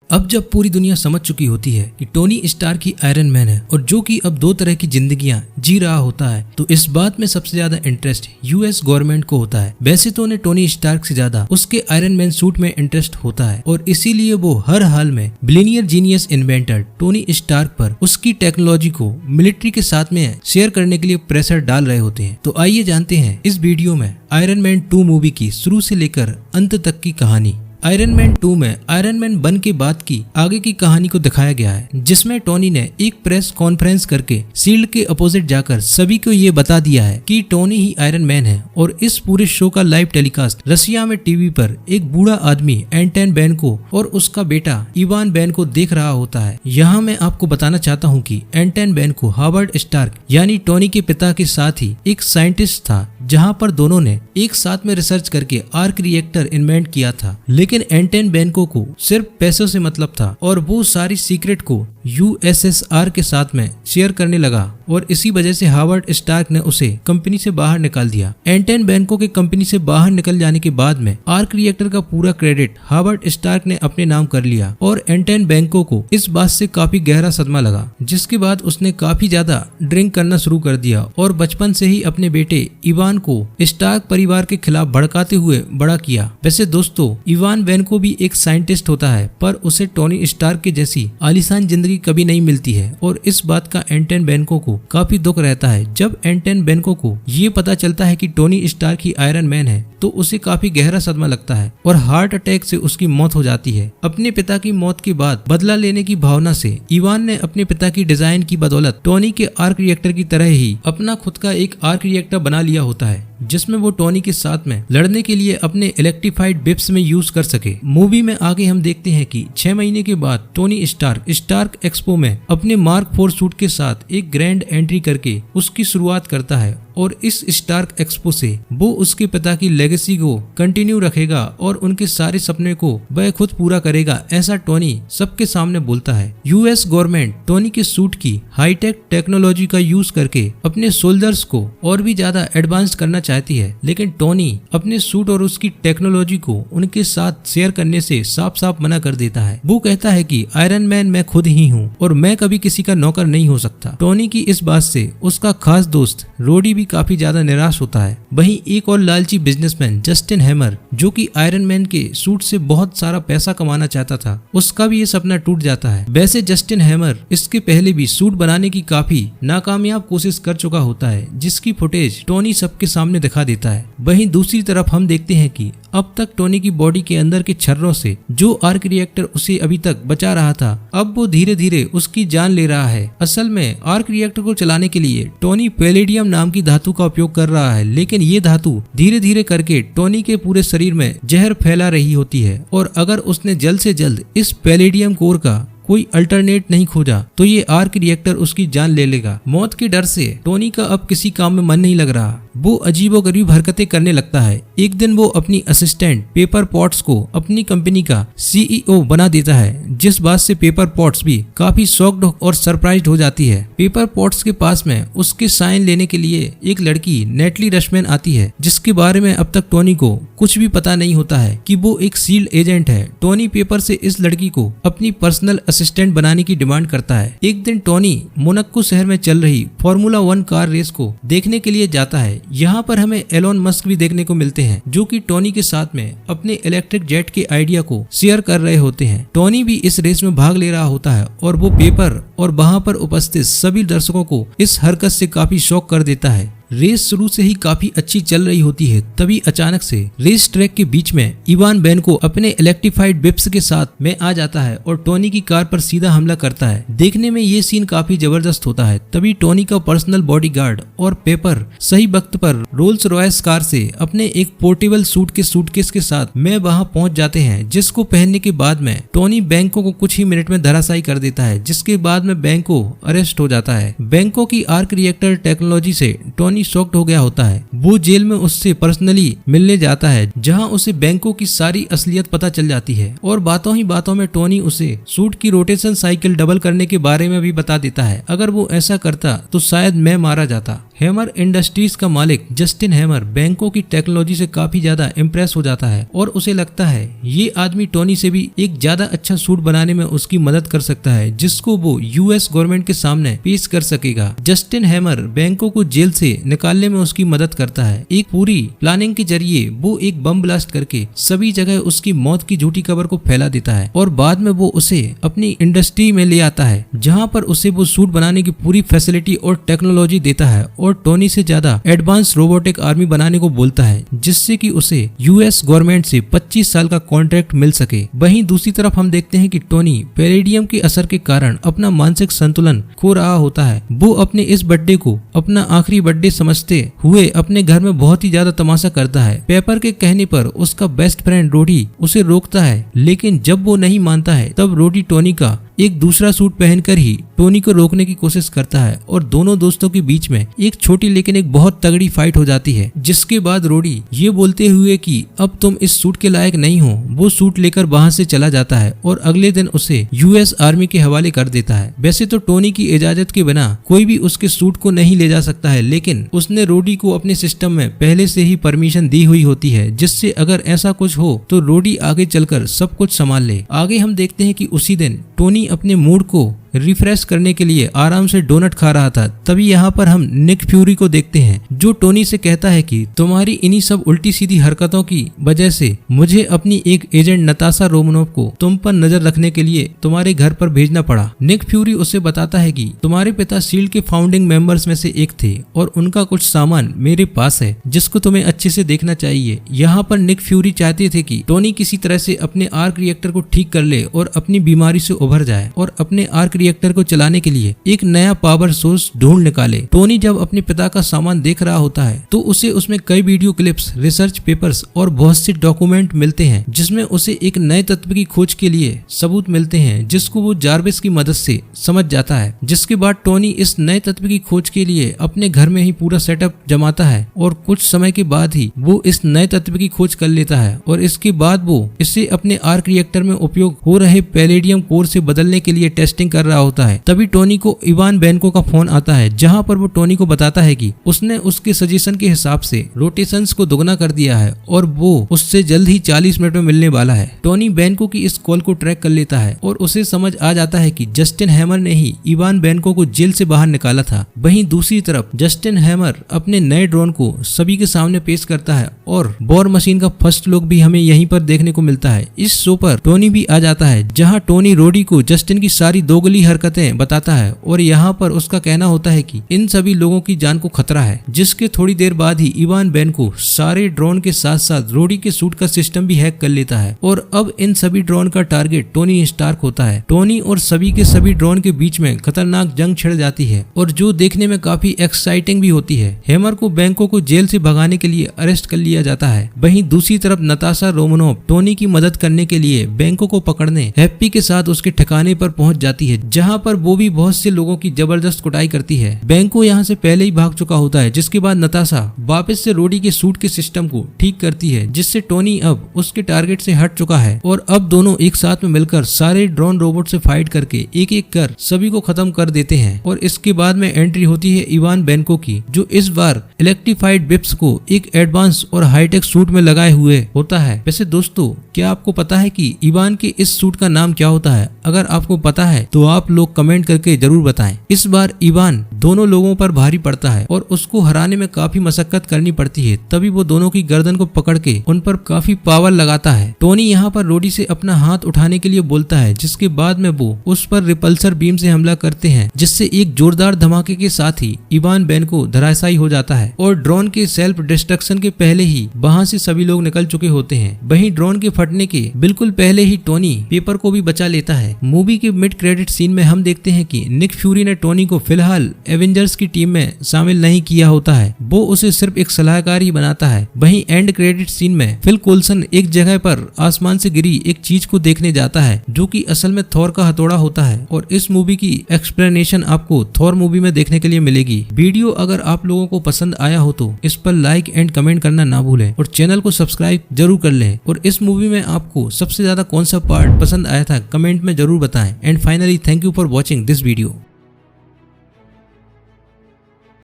अब जब पूरी दुनिया समझ चुकी होती है कि टोनी स्टार्क ही आयरन मैन है और जो कि अब दो तरह की जिंदगियां जी रहा होता है, तो इस बात में सबसे ज्यादा इंटरेस्ट यूएस गवर्नमेंट को होता है। वैसे तो उन्हें टोनी स्टार्क से ज्यादा उसके आयरन मैन सूट में इंटरेस्ट होता है और इसीलिए वो हर हाल में billionaire genius inventor Tony Stark पर उसकी टेक्नोलॉजी को मिलिट्री के साथ में शेयर करने के लिए प्रेशर डाल रहे होते हैं। तो आइए जानते हैं इस वीडियो में आयरन मैन 2 मूवी की शुरू से लेकर अंत तक की कहानी। आयरन मैन 2 में आयरन मैन बन के बाद की आगे की कहानी को दिखाया गया है, जिसमें टोनी ने एक प्रेस कॉन्फ्रेंस करके शील्ड के अपोजिट जाकर सभी को ये बता दिया है कि टोनी ही आयरन मैन है। और इस पूरे शो का लाइव टेलीकास्ट रशिया में टीवी पर एक बूढ़ा आदमी एंटन बेनको और उसका बेटा इवान बेनको देख रहा होता है। यहाँ मैं आपको बताना चाहता हूँ कि एंटन बेनको हावर्ड स्टार्क यानी टोनी के पिता के साथ ही एक साइंटिस्ट था, जहाँ पर दोनों ने एक साथ में रिसर्च करके आर्क रिएक्टर इन्वेंट किया था। लेकिन एंटन बेनको को सिर्फ पैसों से मतलब था और वो सारी सीक्रेट को यूएसएसआर के साथ में शेयर करने लगा और इसी वजह से हावर्ड स्टार्क ने उसे कंपनी से बाहर निकाल दिया। एंटन बेनको के कंपनी से बाहर निकल जाने के बाद में आर्क रिएक्टर का पूरा क्रेडिट हावर्ड स्टार्क ने अपने नाम कर लिया और एंटन बेनको को इस बात से काफी गहरा सदमा लगा, जिसके बाद उसने काफी ज्यादा ड्रिंक करना शुरू कर दिया और बचपन से ही अपने बेटे इवान को स्टार्क परिवार के खिलाफ भड़काते हुए बड़ा किया। वैसे दोस्तों, इवान बेनको भी एक साइंटिस्ट होता है, पर उसे टोनी स्टार्क के जैसी आलीशान जिंदगी कभी नहीं मिलती है और इस बात का एंटन बेनको को काफी दुख रहता है। जब एंटन बेनको को ये पता चलता है कि टोनी स्टार्क ही आयरन मैन है, तो उसे काफी गहरा सदमा लगता है और हार्ट अटैक से उसकी मौत हो जाती है। अपने पिता की मौत के बाद बदला लेने की भावना से इवान ने अपने पिता की डिजाइन की बदौलत टोनी के आर्क रिएक्टर की तरह ही अपना खुद का एक आर्क रिएक्टर बना लिया होता है, जिसमें वो टोनी के साथ में लड़ने के लिए अपने इलेक्ट्रिफाइड बिप्स में यूज कर सके। मूवी में आगे हम देखते हैं कि 6 महीने के बाद टोनी स्टार्क एक्सपो में अपने मार्क 4 सूट के साथ एक ग्रैंड एंट्री करके उसकी शुरुआत करता है और इस स्टार्क एक्सपो से वो उसके पिता की लेगेसी को कंटिन्यू रखेगा और उनके सारे सपने को वह खुद पूरा करेगा, ऐसा टोनी सबके सामने बोलता है। यूएस गवर्नमेंट टोनी के सूट की हाईटेक टेक्नोलॉजी का यूज करके अपने सोल्जर्स को और भी ज्यादा एडवांस करना चाहती है, लेकिन टोनी अपने सूट और उसकी टेक्नोलॉजी को उनके साथ शेयर करने से साफ साफ मना कर देता है। वो कहता है कि आयरन मैन मैं खुद ही हूँ और मैं कभी किसी का नौकर नहीं हो सकता। टोनी की इस बात से उसका खास दोस्त रोडी भी काफी ज्यादा निराश होता है। वहीं एक और लालची बिजनेसमैन जस्टिन हैमर, जो कि आयरन मैन के सूट से बहुत सारा पैसा कमाना चाहता था, उसका भी ये सपना टूट जाता है। वैसे जस्टिन हैमर इसके पहले भी सूट बनाने की काफी नाकामयाब कोशिश कर चुका होता है, जिसकी फुटेज टोनी सबके सामने दिखा देता है। वहीं दूसरी तरफ हम देखते हैं कि अब तक टोनी की बॉडी के अंदर के छर्रों से जो आर्क रिएक्टर उसे अभी तक बचा रहा था, अब वो धीरे धीरे उसकी जान ले रहा है। असल में आर्क रिएक्टर को चलाने के लिए टोनी पैलेडियम नाम की धातु का उपयोग कर रहा है, लेकिन ये धातु धीरे धीरे करके टोनी के पूरे शरीर में जहर फैला रही होती है और अगर उसने जल्द से जल्द इस पैलेडियम कोर का कोई अल्टरनेट नहीं खोजा तो ये आर्क रिएक्टर उसकी जान ले लेगा। मौत के डर से टोनी का अब किसी काम में मन नहीं लग रहा। वो अजीबोगरीब हरकतें करने लगता है। एक दिन वो अपनी असिस्टेंट पेपर पॉट्स को अपनी कंपनी का सीईओ बना देता है, जिस बात से पेपर पॉट्स भी काफी शॉक्ड और सरप्राइज्ड हो जाती है। पेपर पॉट्स के पास में उसके साइन लेने के लिए एक लड़की नेटली रशमैन आती है, जिसके बारे में अब तक टोनी को कुछ भी पता नहीं होता है कि वो एक सील्ड एजेंट है। टोनी पेपर से इस लड़की को अपनी पर्सनल असिस्टेंट बनाने की डिमांड करता है। एक दिन टोनी मोनाको शहर में चल रही फॉर्मूला 1 कार रेस को देखने के लिए जाता है। यहाँ पर हमें एलोन मस्क भी देखने को मिलते हैं, जो कि टोनी के साथ में अपने इलेक्ट्रिक जेट के आइडिया को शेयर कर रहे होते हैं। टोनी भी इस रेस में भाग ले रहा होता है और वो पेपर और वहाँ पर उपस्थित सभी दर्शकों को इस हरकत से काफी शॉक कर देता है। रेस शुरू से ही काफी अच्छी चल रही होती है, तभी अचानक से रेस ट्रैक के बीच में इवान बेनको अपने इलेक्ट्रिफाइड बिप्स के साथ में आ जाता है और टोनी की कार पर सीधा हमला करता है। देखने में ये सीन काफी जबरदस्त होता है। तभी टोनी का पर्सनल बॉडीगार्ड और पेपर सही वक्त पर रोल्स रॉयस कार से अपने एक पोर्टेबल सूटकेस के साथ में वहां पहुंच जाते हैं, जिसको पहनने के बाद में टोनी बेनको को कुछ ही मिनट में धराशायी कर देता है, जिसके बाद में बेनको अरेस्ट हो जाता है। बेनको की आर्क रिएक्टर टेक्नोलॉजी से टोनी शॉक्ड हो गया होता है। वो जेल में उससे पर्सनली मिलने जाता है, जहां उसे बेनको की सारी असलियत पता चल जाती है और बातों ही बातों में टोनी उसे सूट की रोटेशन साइकिल डबल करने के बारे में भी बता देता है। अगर वो ऐसा करता तो शायद मैं मारा जाता। हैमर इंडस्ट्रीज का मालिक जस्टिन हैमर बैंकों की टेक्नोलॉजी से काफी ज्यादा इम्प्रेस हो जाता है और उसे लगता है ये आदमी टोनी से भी एक ज्यादा अच्छा सूट बनाने में उसकी मदद कर सकता है, जिसको वो यूएस गवर्नमेंट के सामने पेश कर सकेगा। जस्टिन हैमर बैंकों को जेल से निकालने में उसकी मदद करता है। एक पूरी प्लानिंग के जरिए वो एक बम ब्लास्ट करके सभी जगह उसकी मौत की झूठी खबर को फैला देता है और बाद में वो उसे अपनी इंडस्ट्री में ले आता है, जहाँ पर उसे वो सूट बनाने की पूरी फैसिलिटी और टेक्नोलॉजी देता है और टोनी से ज्यादा एडवांस रोबोटिक आर्मी बनाने को बोलता है, जिससे कि उसे यूएस गवर्नमेंट से 25 साल का कॉन्ट्रैक्ट मिल सके। वहीं दूसरी तरफ हम देखते हैं कि टोनी पेरिडियम के असर के कारण अपना मानसिक संतुलन खो रहा होता है। वो अपने इस बर्थडे को अपना आखिरी बर्थडे समझते हुए अपने घर में बहुत ही ज्यादा तमाशा करता है। पेपर के कहने पर उसका बेस्ट फ्रेंड रोडी उसे रोकता है, लेकिन जब वो नहीं मानता है तब रोडी टोनी का एक दूसरा सूट पहनकर ही टोनी को रोकने की कोशिश करता है और दोनों दोस्तों के बीच में एक छोटी लेकिन एक बहुत तगड़ी फाइट हो जाती है, जिसके बाद रोडी ये बोलते हुए कि अब तुम इस सूट के लायक नहीं हो, वो सूट लेकर वहां से चला जाता है और अगले दिन उसे यूएस आर्मी के हवाले कर देता है। वैसे तो टोनी की इजाजत के बिना कोई भी उसके सूट को नहीं ले जा सकता है, लेकिन उसने रोडी को अपने सिस्टम में पहले से ही परमिशन दी हुई होती है, जिससे अगर ऐसा कुछ हो तो रोडी आगे चलकर सब कुछ संभाल ले। आगे हम देखते हैं कि उसी दिन टोनी अपने मूड को रिफ्रेश करने के लिए आराम से डोनट खा रहा था। तभी यहाँ पर हम निक फ्यूरी को देखते हैं, जो टोनी से कहता है कि तुम्हारी इन्हीं सब उल्टी सीधी हरकतों की वजह से मुझे अपनी एक एजेंट नताशा रोमनोव को तुम पर नजर रखने के लिए तुम्हारे घर पर भेजना पड़ा। निक फ्यूरी उसे बताता है कि तुम्हारे पिता शील्ड के फाउंडिंग मेंबर्स में से एक थे और उनका कुछ सामान मेरे पास है जिसको तुम्हें अच्छे से देखना चाहिए। यहाँ पर निक फ्यूरी चाहते थे कि टोनी किसी तरह से अपने आर्क रिएक्टर को ठीक कर ले और अपनी बीमारी से उभर जाए और अपने आर्क रिएक्टर को चलाने के लिए एक नया पावर सोर्स ढूंढ निकाले। टोनी जब अपने पिता का सामान देख रहा होता है तो उसे उसमें कई वीडियो क्लिप्स, रिसर्च पेपर्स और बहुत से डॉक्यूमेंट मिलते हैं, जिसमें उसे एक नए तत्व की खोज के लिए सबूत मिलते हैं, जिसको वो जार्विस की मदद से समझ जाता है। जिसके बाद टोनी इस नए तत्व की खोज के लिए अपने घर में ही पूरा सेटअप जमाता है और कुछ समय के बाद ही वो इस नए तत्व की खोज कर लेता है और इसके बाद वो इसे अपने आर्क रिएक्टर में उपयोग हो रहे पैलेडियम कोर से बदलने के लिए टेस्टिंग कर रहा होता है। तभी टोनी को इवान बेनको का फोन आता है, जहां पर वो टोनी को बताता है कि उसने उसके सजेशन के हिसाब से रोटेशंस को दोगुना कर दिया है और वो उससे जल्द ही 40 मिनट में मिलने वाला है। टोनी बेनको की इस कॉल को ट्रैक कर लेता है और उसे समझ आ जाता है कि जस्टिन हैमर ने ही इवान बेनको को जेल से बाहर निकाला था। वहीं दूसरी तरफ जस्टिन हैमर अपने नए ड्रोन को सभी के सामने पेश करता है और वॉर मशीन का फर्स्ट लुक भी हमें यहीं पर देखने को मिलता है। इस शो पर टोनी भी आ जाता है, जहां टोनी रोडी को जस्टिन की सारी दोगली हरकतें बताता है और यहाँ पर उसका कहना होता है कि इन सभी लोगों की जान को खतरा है। जिसके थोड़ी देर बाद ही इवान बेनको सारे ड्रोन के साथ साथ रोडी के सूट का सिस्टम भी हैक कर लेता है और अब इन सभी ड्रोन का टारगेट टोनी स्टार्क होता है। टोनी और सभी के सभी ड्रोन के बीच में खतरनाक जंग छिड़ जाती है और जो देखने में काफी एक्साइटिंग भी होती है। हैमर को बेनको को जेल से भगाने के लिए अरेस्ट कर लिया जाता है। वहीं दूसरी तरफ नताशा रोमनोव टोनी की मदद करने के लिए बेनको को पकड़ने हैप्पी के साथ उसके ठिकाने पर पहुंच जाती है, जहां पर वो भी बहुत से लोगों की जबरदस्त कुटाई करती है। बेनको यहाँ से पहले ही भाग चुका होता है, जिसके बाद नताशा वापस से रोडी के सूट के सिस्टम को ठीक करती है, जिससे टोनी अब उसके टारगेट से हट चुका है और अब दोनों एक साथ में मिलकर सारे ड्रोन रोबोट से फाइट करके एक एक कर सभी को खत्म कर देते हैं। और इसके बाद में एंट्री होती है इवान बेनको की, जो इस बार इलेक्ट्रीफाइड बिप्स को एक एडवांस और हाईटेक सूट में लगाए हुए होता है। वैसे दोस्तों, क्या आपको पता है कि इवान के इस सूट का नाम क्या होता है? अगर आपको पता है तो आप लोग कमेंट करके जरूर बताएं। इस बार इवान दोनों लोगों पर भारी पड़ता है और उसको हराने में काफी मशक्कत करनी पड़ती है। तभी वो दोनों की गर्दन को पकड़ के उन पर काफी पावर लगाता है। टोनी यहाँ पर रोडी से अपना हाथ उठाने के लिए बोलता है, जिसके बाद में वो उस पर रिपल्सर बीम से हमला करते हैं, जिससे एक जोरदार धमाके के साथ ही इवान बेनको धराशायी हो जाता है और ड्रोन के सेल्फ डिस्ट्रक्शन के पहले ही वहाँ से सभी लोग निकल चुके होते हैं। वहीं ड्रोन के फटने के बिल्कुल पहले ही टोनी पेपर को भी बचा लेता है। मूवी के मिड क्रेडिट सीन में हम देखते हैं कि निक फ्यूरी ने टोनी को फिलहाल एवेंजर्स की टीम में शामिल नहीं किया होता है, वो उसे सिर्फ एक सलाहकार ही बनाता है। वहीं एंड क्रेडिट सीन में फिल कोल्सन एक जगह पर आसमान से गिरी एक चीज को देखने जाता है, जो कि असल में थॉर का हथौड़ा होता है और इस मूवी की एक्सप्लेनेशन आपको थॉर मूवी में देखने के लिए मिलेगी। वीडियो अगर आप लोगों को पसंद आया हो तो इस पर लाइक एंड कमेंट करना ना भूलें और चैनल को सब्सक्राइब जरूर कर लें। और इस मूवी में आपको सबसे ज्यादा कौन सा पार्ट पसंद आया था कमेंट में जरूर बताएं। And finally thank you for watching this video.